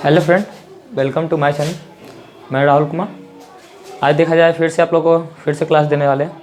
Hello friend, welcome to my channel. मैं राहुल कुमार। आज देखा जाए फिर से आप लोग को फिर से क्लास देने वाले हैं।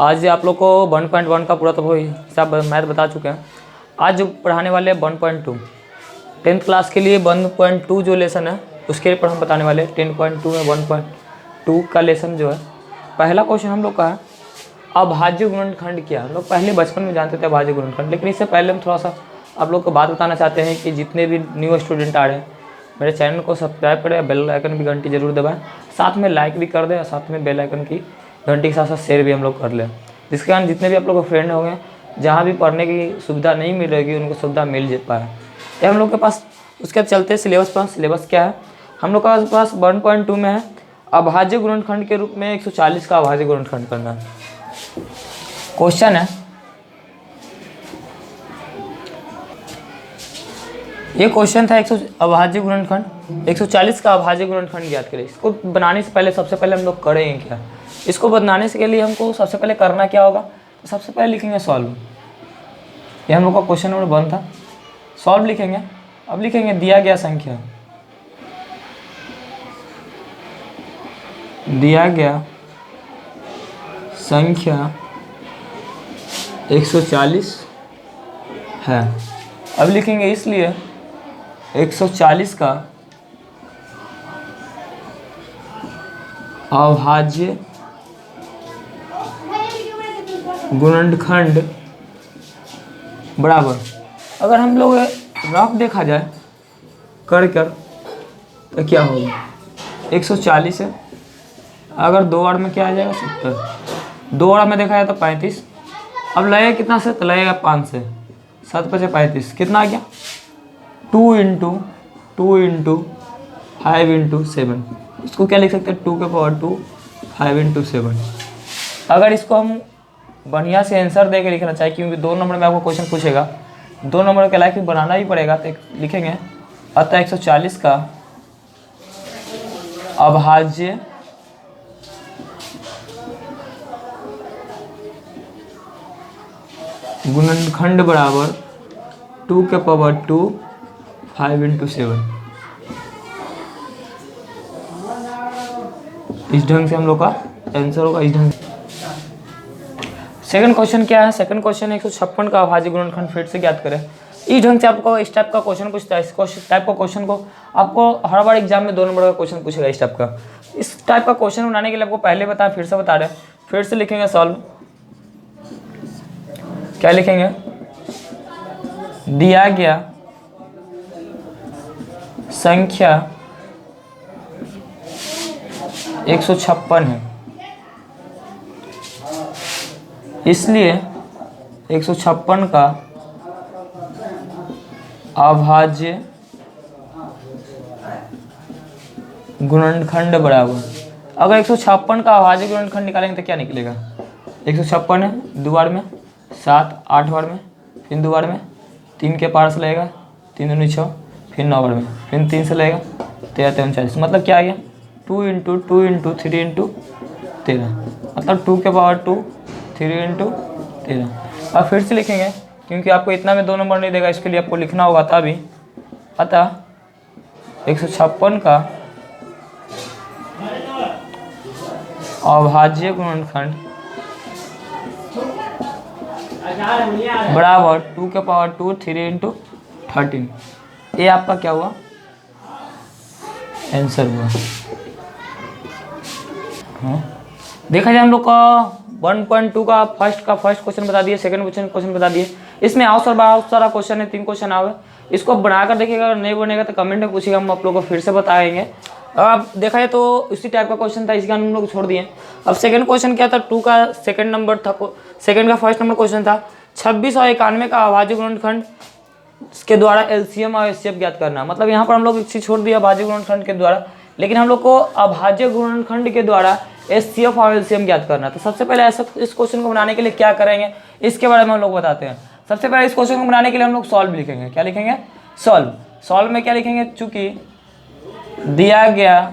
आज आप लोग को 1.1 का पूरा तो वही सब मैथ बता चुके हैं। आज जो पढ़ाने वाले हैं 1.2 10th क्लास के लिए 1.2 जो लेसन है उसके ऊपर हम बताने वाले हैं। 10.2 में 1.2 का लेसन जो है, पहला क्वेश्चन हम लोग का है अभाज्य गुणनखंड क्या। हम लोग पहले बचपन में जानते थे अभाज्य गुणनखंड, लेकिन इससे पहले हम थोड़ा सा आप लोग को बात बताना चाहते हैं कि जितने भी न्यू स्टूडेंट आ रहे हैं मेरे चैनल को सब्सक्राइब करें, बेल आइकन की घंटी जरूर दबाएं, साथ में लाइक भी कर दें और साथ में बेल आइकन की घंटी के साथ साथ शेयर भी हम लोग कर लें, जिसके कारण जितने भी आप लोग के फ्रेंड होंगे जहाँ भी पढ़ने की सुविधा नहीं मिलेगी उनको सुविधा मिल पाए। ये हम लोग के पास उसके चलते सिलेबस पर सिलेबस क्या है हम लोग के पास 1.2 में है अभाज्य गुणनखंड के रूप में 140 का अभाज्य गुणनखंड करना है। क्वेश्चन है, ये क्वेश्चन था अभाज्य गुणनखंड 140 का अभाज्य गुणनखंड ज्ञात करें। इसको बनाने से पहले सबसे पहले हम लोग करेंगे क्या, इसको बनाने से के लिए हमको सबसे पहले करना क्या होगा, तो सबसे पहले लिखेंगे सॉल्व। ये हम लोग का क्वेश्चन नंबर 1 था, सॉल्व लिखेंगे। अब लिखेंगे दिया गया संख्या 140 है। अब लिखेंगे इसलिए 140 का अभाज्य गुणनखंड बराबर, अगर हम लोग रफ देखा जाए कर तो क्या होगा 140 है, अगर 2 बार में क्या आ जाएगा 70, 2 बार में देखा जाए तो 35। अब लगेगा कितना से, तो लगेगा 5 से, 7 × 35 कितना आ गया 2 × 5 × 7। इसको क्या लिख सकते हैं 2 के पावर 2 5 × 7। अगर इसको हम बढ़िया से आंसर दे के लिखना चाहिए, क्योंकि 2 नंबर में आपको क्वेश्चन पूछेगा, 2 नंबर के लायक बनाना ही पड़ेगा, तो लिखेंगे अतः 140 का अभाज्य गुणनखंड बराबर 2 के पावर 2 5 × 7। इस ढंग से हम लोग का आंसर होगा, इस ढंग से। सेकंड क्वेश्चन क्या है, सेकंड क्वेश्चन 156 का अभाज्य गुणनखंड फिर से ज्ञात करें। इस ढंग से आपको इस टाइप का क्वेश्चन पूछता है। इस टाइप का क्वेश्चन को आपको हर बार एग्जाम में 2 नंबर का क्वेश्चन पूछेगा। इस टाइप का क्वेश्चन बनाने के लिए आपको पहले बताया, फिर से बता रहे हैं। फिर से लिखेंगे सॉल्व। क्या लिखेंगे, दिया गया संख्या 156 है, इसलिए 156 का अभाज्य गुणनखंड बराबर, अगर 156 का अभाज्य गुणनखंड निकालेंगे तो क्या निकलेगा 156 है, 2 बार में 7, 8 बार में, फिर 2 बार में 3 के पार से लगेगा 3 दूनी 6, फिर 9 बार में, फिर 3 से लगेगा 13 3 40, मतलब क्या आ गया 2 × 2 × 3 × 13, मतलब 2 के पावर 2 3 × 13। अब फिर से लिखेंगे, क्योंकि आपको इतना में 2 नंबर नहीं देगा, इसके लिए आपको लिखना होगा तभी। अतः 156 का अभाज्य गुणनखंड बराबर 2 के पावर 2 3 × 13। ये आपका क्या हुआ आंसर हुआ। हाँ, देखा जाए हम लोग का 1.2 का फर्स्ट क्वेश्चन बता दिए, सेकंड क्वेश्चन बता दिए। इसमें बहुत सारा क्वेश्चन है, 3 क्वेश्चन आवे। इसको बनाकर देखिएगा, अगर नहीं बनेगा तो कमेंट में पूछिएगा, हम आप लोग को फिर से बताएंगे। अब देखा जाए तो उसी टाइप का क्वेश्चन था, इसके हम लोग छोड़ दिए। अब सेकंड क्वेश्चन क्या था, 2 का सेकंड नंबर था, सेकंड का फर्स्ट नंबर क्वेश्चन था 26 और 91 का अभाज्य गुणनखंड के द्वारा एलसीएम और एचसीएफ ज्ञात करना। मतलब यहाँ पर हम लोग इसी छोड़ दिया अभाज्य गुणनखंड के द्वारा, लेकिन हम लोग को अभाज्य गुणनखंड के द्वारा एचसीएफ और एलसीएम ज्ञात करना। तो सबसे पहले ऐसा इस क्वेश्चन को बनाने के लिए क्या करेंगे इसके बारे में हम लोग बताते हैं। सबसे पहले इस क्वेश्चन को बनाने के लिए हम लोग सॉल्व लिखेंगे। क्या लिखेंगे, सॉल्व। सॉल्व में क्या लिखेंगे, चूंकि दिया गया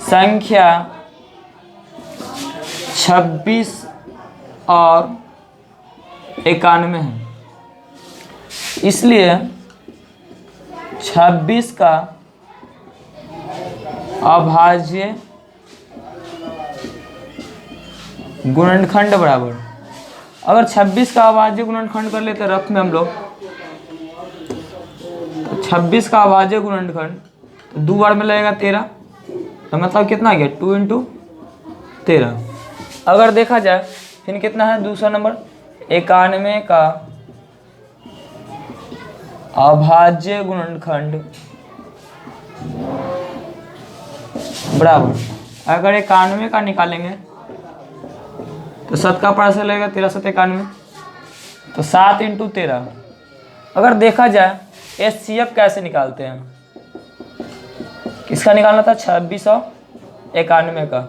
संख्या 26 और 91 है, इसलिए 26 का अभाज्य गुणनखंड बराबर, अगर 26 का अभाज्य गुणनखंड कर लेते हैं रफ में हम लोग, तो 26 का अभाज्य गुणनखंड तो 2 बार में लगेगा 13, तो मतलब कितना आ गया 2 × 13। अगर देखा जाए फिर कितना है दूसरा नंबर, 91 का अभाज्य गुणनखंड बराबर, अगर 91 का निकालेंगे तो 7 का पारा से लगेगा 13 7 91, तो 7 × 13। अगर देखा जाए HCF कैसे निकालते हैं, किसका निकालना था 26 और 91 का,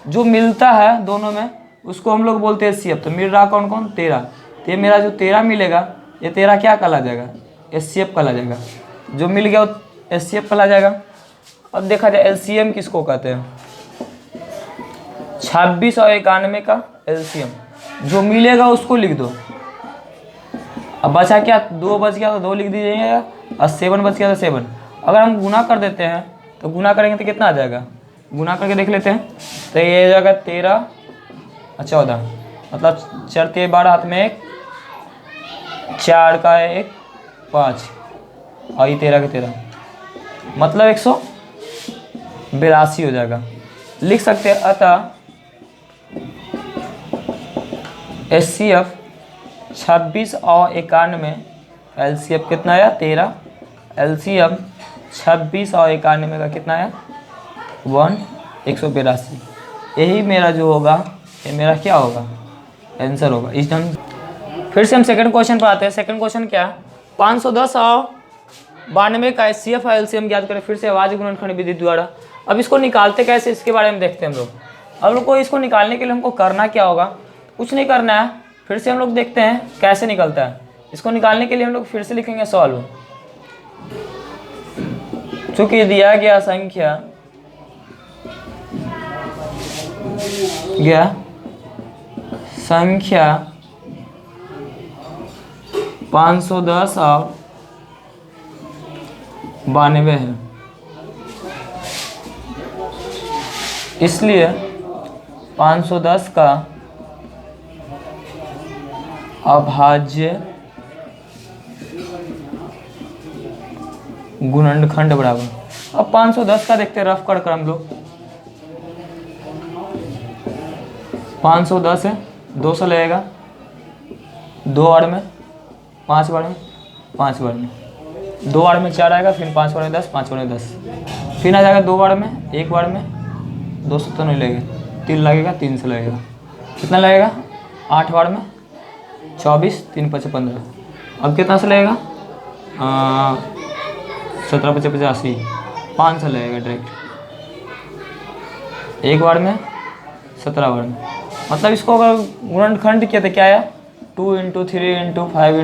जो मिलता है दोनों में उसको हम लोग बोलते हैं HCF। तो मिल रहा कौन कौन 13, तो ये मेरा जो 13 मिलेगा ये 13 क्या कहला जाएगा HCF कहला जाएगा, जो मिल गया वो HCF कहला जाएगा। अब देखा जाए LCM किसको कहते हैं, 26 और 91 का LCM, जो मिलेगा उसको लिख दो। अब बचा क्या 2 बच गया तो 2 लिख दीजिएगा, और 7 बच गया तो 7। अगर हम गुना कर देते हैं तो गुना करेंगे तो कितना आ जाएगा, गुना करके देख लेते हैं, तो ये हो जाएगा 13 और 14, मतलब 4 × 12 हाथ में 1, 4 का 1 5 और ये 13 के 13, मतलब 182 हो जाएगा। लिख सकते हैं अतः HCF 26 और 91, LCF कितना आया 13, LCM 26 और 91 का कितना आया 182। यही मेरा जो होगा ये मेरा क्या होगा आंसर होगा इस ढंग। फिर से हम सेकंड क्वेश्चन पर आते हैं। सेकंड क्वेश्चन क्या है, 510 और 92 का HCF और LCM ज्ञात करें फिर से अभाज्य गुणनखंड विधि द्वारा। अब इसको निकालते कैसे इसके बारे में देखते हैं हम लोग। अब लोग को इसको निकालने के लिए हमको करना क्या होगा, कुछ नहीं करना है, फिर से हम लोग देखते हैं कैसे निकलता है। इसको निकालने के लिए हम लोग फिर से लिखेंगे सॉल्व। चूंकि दिया गया संख्या 510 और 92 है, इसलिए 510 का अभाज्य गुणनखंड बराबर। अब 510 का देखते हैं रफ कर हम लोग। 510 है 200 लगेगा, 2 बार में 5 बार में 5 बार में 2 बार में 4 आएगा, फिर 5 बार में 10 5 बार में 10, फिर आ जाएगा 2 बार में 1 बार में 200 तो नहीं लगेगा, 3 लगेगा 300 लगेगा, कितना लगेगा 8 बार में 24 3 5 15, अब कितना से लगेगा 17 5 85 500 लगेगा डायरेक्ट, 1 बार में 17 बार में। मतलब इसको अगर गुणनखंड किया तो क्या आया 2 × 3 × 5 ×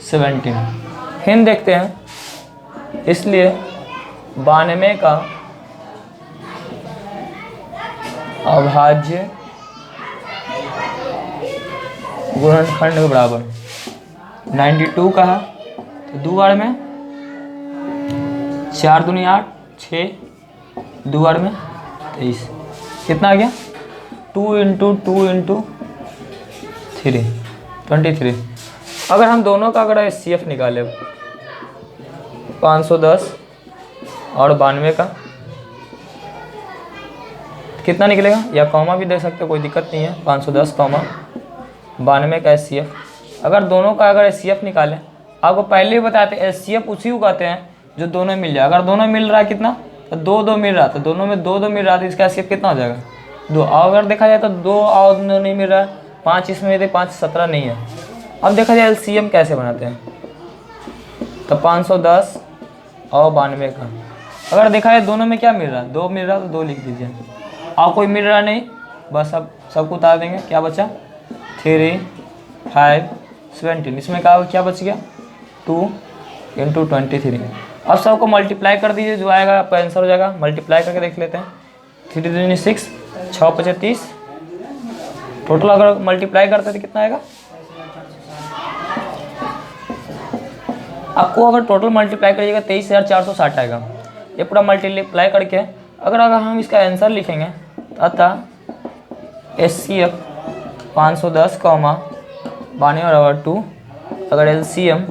17। फिर देखते हैं, इसलिए 92 का अभाज्य गुणनखंड के बराबर 92 का है, तो 2 बार में 4 दूनी 8 6, 2 बार में 23, कितना आ गया 2 × 2 × 3 23। अगर हम दोनों का अगर HCF निकाले 510 और 92 का कितना निकलेगा, या कॉमा भी दे सकते हो कोई दिक्कत नहीं है, 510 कॉमा 92 का HCF। अगर दोनों का अगर HCF निकालें, आपको पहले ही बताते हैं HCF उसी को कहते हैं जो दोनों मिल जाए। अगर दोनों मिल रहा है कितना, तो 2 2 मिल रहा, तो दोनों में 2 2 मिल रहा, तो इसका HCF कितना हो जाएगा 2। और अगर देखा जाए तो 2 और नहीं मिल रहा है, 5 इसमें थे 5 17 नहीं है। अब देखा जाए LCM कैसे बनाते हैं, तो 510 और 92 का अगर देखा जाए दोनों में क्या मिल रहा है 2 मिल रहा है, तो 2 लिख दीजिए। और कोई मिल रहा नहीं, बस अब सबको उतार देंगे, क्या बचा 3 5 17, इसमें क्या बच गया 2 × 23। अब सबको मल्टीप्लाई कर दीजिए, जो आएगा आपका आंसर हो जाएगा। मल्टीप्लाई करके देख लेते हैं, 3 दूनी 6 6 5 30, टोटल अगर मल्टीप्लाई करते तो कितना आएगा आपको अगर टोटल मल्टीप्लाई करिएगा 23,460 आएगा। ये पूरा मल्टीप्लाई करके अगर हम इसका आंसर लिखेंगे, अतः HCF 510, 92/2, अगर LCM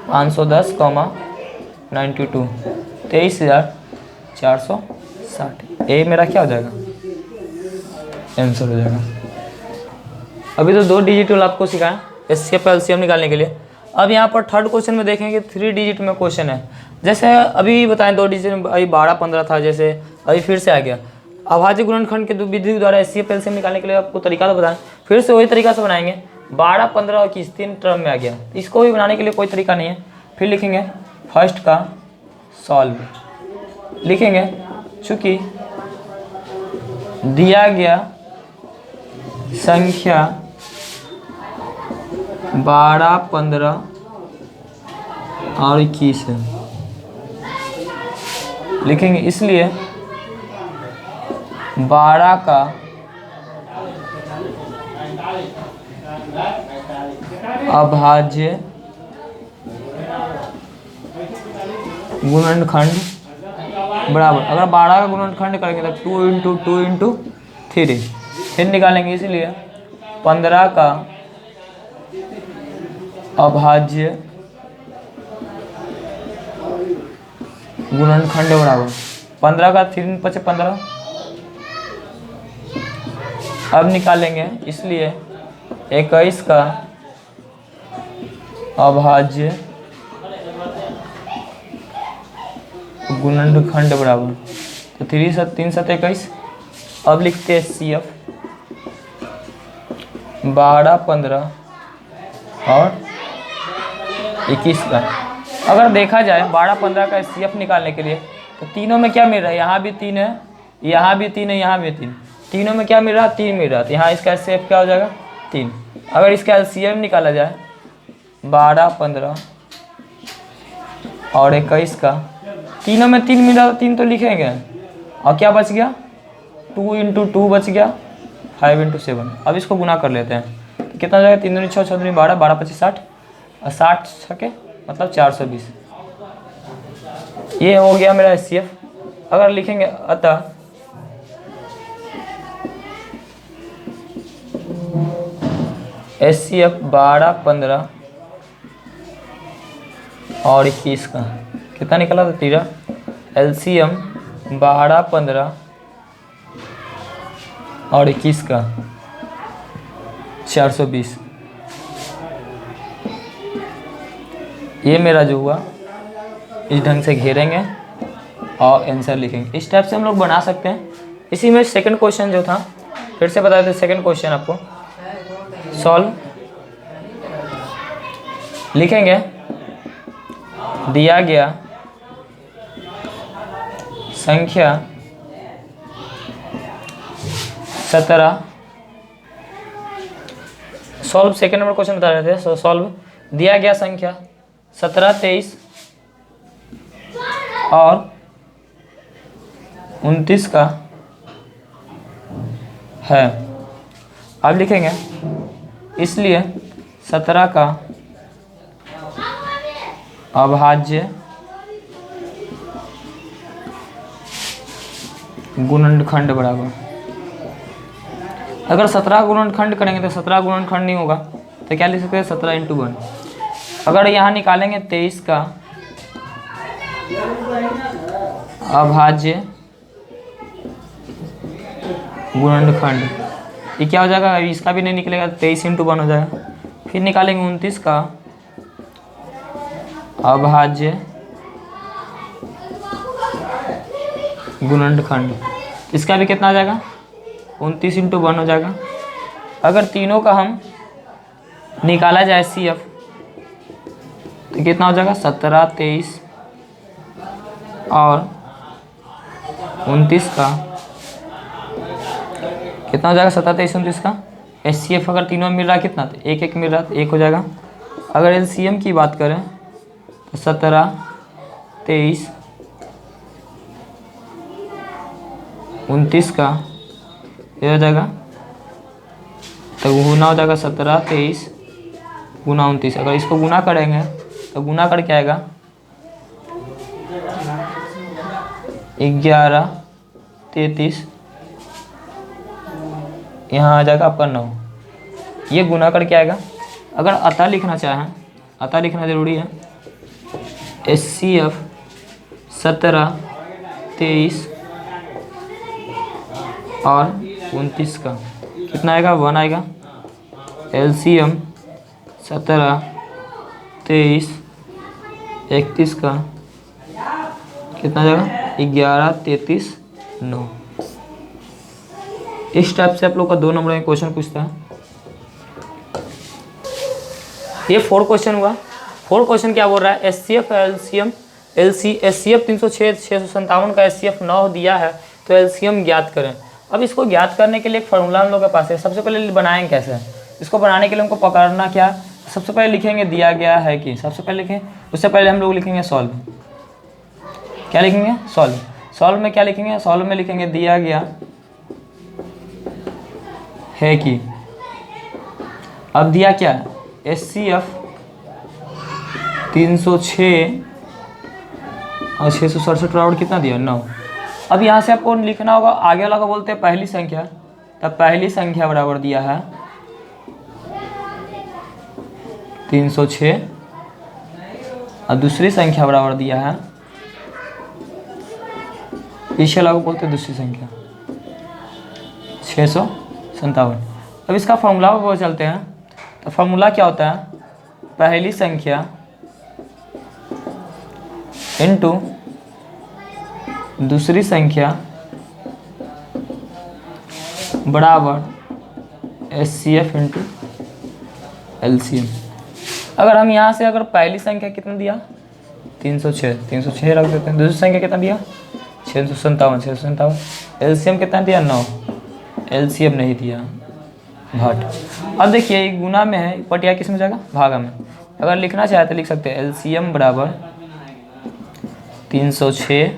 510, 92, 23,460, ये मेरा क्या हो जाएगा, आंसर हो जाएगा। अभी तो 2 डिजिट वाला आपको सिखाया HCF LCM निकालने के लिए। अब यहाँ पर थर्ड क्वेश्चन में देखेंगे 3 डिजिट में क्वेश्चन है। जैसे अभी बताएं 2 डिजिट में अभी 12-15 था, जैसे अभी फिर से आ गया। अभाज्य गुणनखंड के विधि द्वारा HCF LCM निकालने के लिए आपको तरीका तो बताएं, फिर से वही तरीका से बनाएंगे। 12, 15 और 21 3 टर्म में आ गया, इसको भी बनाने के लिए कोई तरीका नहीं है। फिर लिखेंगे फर्स्ट का सॉल्व, लिखेंगे चूँकि दिया गया संख्या 12, 15 और 21 है, लिखेंगे इसलिए 12 का अभाज्य गुणनखंड बराबर, अगर 12 का गुणनखंड करेंगे तो 2 × 2 × 3 फिर निकालेंगे, इसलिए 15 का अभाज्य गुणनखंड बराबर 15 का 3 × 5 = 15। अब निकालेंगे, इसलिए 21 का अभाज्य गुणनखंड बराबर, तो 3 × 3 = 21। अब लिखते हैं HCF 12, 15 और 21 का। अगर देखा जाए 12, 15 का HCF निकालने के लिए तो तीनों में क्या मिल रहा है, यहाँ भी 3 है, यहाँ भी 3 है, यहाँ भी 3, तीनों में क्या मिल रहा है, 3 मिल रहा है। तो यहाँ इसका HCF क्या हो जाएगा, 3। अगर इसका LCM निकाला जाए 12, 15 और 21 का, तीनों में 3 मिल रहा है, 3 तो लिखेंगे, और क्या बच गया, 2 × 2 बच गया, 5 × 7। अब इसको गुना कर लेते हैं, तो कितना हो जाएगा, 3 दूनी 6, 6 दूनी 12, 12 × 25 60, और 60 छके मतलब 420। ये हो गया मेरा HCF। अगर लिखेंगे अतः HCF 12, 15 और 21 का कितना निकला था, 13। LCM 12, 15 और 21 का 420। ये मेरा जो हुआ, इस ढंग से घेरेंगे और आंसर लिखेंगे। इस टाइप से हम लोग बना सकते हैं। इसी में सेकंड क्वेश्चन जो था, फिर से बता देते, सेकंड क्वेश्चन आपको सॉल्व, लिखेंगे दिया गया संख्या 17, सॉल्व सेकंड नंबर क्वेश्चन बता रहे थे। सॉल्व दिया गया संख्या 17, 23 और 29 का है। अब लिखेंगे, इसलिए 17 का अभाज्य गुणनखंड बराबर, अगर 17 गुणनखंड करेंगे तो 17 गुणनखंड नहीं होगा, तो क्या लिख सकते हैं, 17 × 1। अगर यहाँ निकालेंगे 23 का अभाज्य गुणनखंड, ये क्या हो जाएगा, अभी इसका भी नहीं निकलेगा, 23 × 1 हो जाएगा। फिर निकालेंगे 29 का अभाज्य गुणनखंड, इसका भी कितना आ जाएगा, 29 × 1 हो जाएगा। अगर तीनों का हम निकाला जाए HCF तो कितना हो जाएगा, 17, 23 और 29 का कितना हो जाएगा, 17, 23, 29 का HCF अगर तीनों में मिल रहा है कितना, तो 1, 1 मिल रहा है, तो 1 हो जाएगा। अगर LCM की बात करें तो 17, 23, 29 का ये हो जाएगा, तो गुना हो जाएगा 17, 23 गुना 29। अगर इसको गुना करेंगे तो गुना करके आएगा 11 33, यहाँ आ जाएगा आपका 9। ये गुना करके आएगा। अगर अतः लिखना चाहें, अतः लिखना ज़रूरी है, HCF 17 23 और 29 का कितना आएगा 1 आएगा। LCM 17 23 31 का कितना जाएगा 11 33 9। इस टाइप से आप लोग का 2 नंबर में क्वेश्चन पूछता है। ये 4 क्वेश्चन हुआ। 4 क्वेश्चन क्या बोल रहा है, HCF LCM HCF 306 657 का HCF 9 दिया है तो LCM ज्ञात करें। अब इसको ज्ञात करने के लिए एक फार्मूला हम लोग के पास है। सबसे पहले बनाएंगे कैसे, इसको बनाने के लिए हमको पकड़ना क्या, सबसे पहले लिखेंगे दिया गया है कि, सबसे पहले लिखें, उससे पहले हम लोग लिखेंगे सॉल्व। क्या लिखेंगे सॉल्व। सॉल्व में क्या लिखेंगे, सॉल्व में लिखेंगे दिया गया है कि। अब दिया क्या HCF 306 और 667 बराबर कितना दिया 9। अब यहाँ से आपको लिखना होगा, आगे वाला को बोलते हैं पहली संख्या, तब पहली संख्या बराबर दिया है 306 और दूसरी संख्या बराबर दिया है, पीछे वाला को बोलते हैं दूसरी संख्या 657। अब इसका फॉर्मूला को चलते हैं। तो फॉर्मूला क्या होता है, पहली संख्या इनटू दूसरी संख्या बराबर HCF इंटू LCM। अगर हम यहाँ से अगर पहली संख्या कितना दिया 306 रख देते हैं, दूसरी संख्या कितना दिया 657, LCM कितना दिया 9, LCM नहीं दिया घट। अब देखिए गुना में है, पटिया किस में जाएगा भागा में। अगर लिखना चाहे तो लिख सकते हैं LCM बराबर 306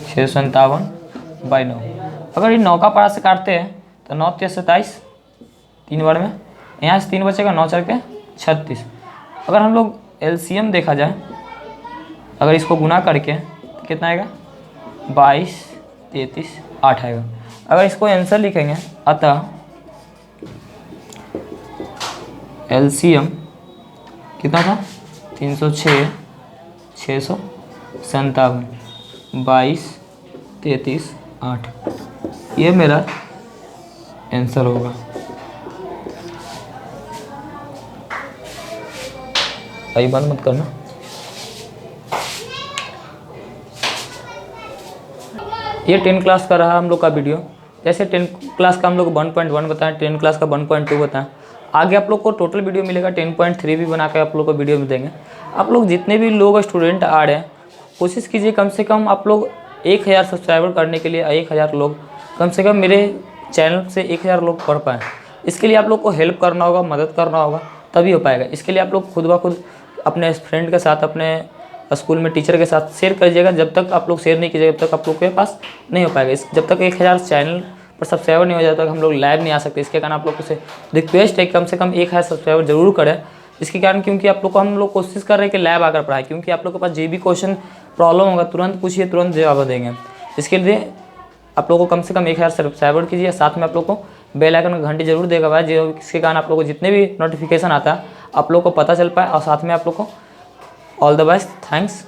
657/9। अगर ये 9 का पारा से काटते हैं तो 9 3 27, 3 बार में यहाँ से 3 बचेगा, 9 4 के 36। अगर हम लोग LCM देखा जाए, अगर इसको गुना करके तो कितना आएगा 22 33 8 आएगा। अगर इसको आंसर लिखेंगे, अतः LCM कितना था 306 657 22 33 8, ये मेरा आंसर होगा। भाई बंद मत करना। ये 10 क्लास का रहा हम लोग का वीडियो। जैसे 10 क्लास का हम लोग 1.1 बताएं, 10 क्लास का 1.2 बताएं। आगे आप लोग को टोटल वीडियो मिलेगा 10.3 भी बना कर आप लोग को वीडियो में देंगे। आप लोग जितने भी लोग स्टूडेंट आ रहे हैं, कोशिश कीजिए कम से कम आप लोग 1000 सब्सक्राइबर करने के लिए 1000 लोग कम से कम मेरे चैनल से 1000 लोग पढ़ पाएँ। इसके लिए आप लोग को हेल्प करना होगा, मदद करना होगा, तभी हो पाएगा। इसके लिए आप लोग खुद ब खुद अपने फ्रेंड के साथ, अपने स्कूल में टीचर के साथ शेयर करिएगा। जब तक आप लोग शेयर नहीं कीजिएगा तब तक आप लोग के पास नहीं हो पाएगा। जब तक 1000 चैनल पर सब्सक्राइबर नहीं हो जाता तक हम लोग लाइव नहीं आ सकते। इसके कारण आप लोग से रिक्वेस्ट है कम से कम 1000 सब्सक्राइबर जरूर करें। इसके कारण क्योंकि आप लोग को हम लोग कोशिश कर रहे हैं कि लाइव आकर पढ़ाएं, क्योंकि आप लोग के पास जो भी क्वेश्चन प्रॉब्लम होगा तुरंत पूछिए, तुरंत जवाब देंगे। इसके लिए आप लोग को कम से कम 1000 सब्सक्राइबर कीजिए। साथ में आप लोग को बेल आइकन घंटी जरूर देगा भाई, जो इसके कारण आप लोग को जितने भी नोटिफिकेशन आता है आप लोग को पता चल पाए। और साथ में आप लोग को ऑल द बेस्ट, थैंक्स।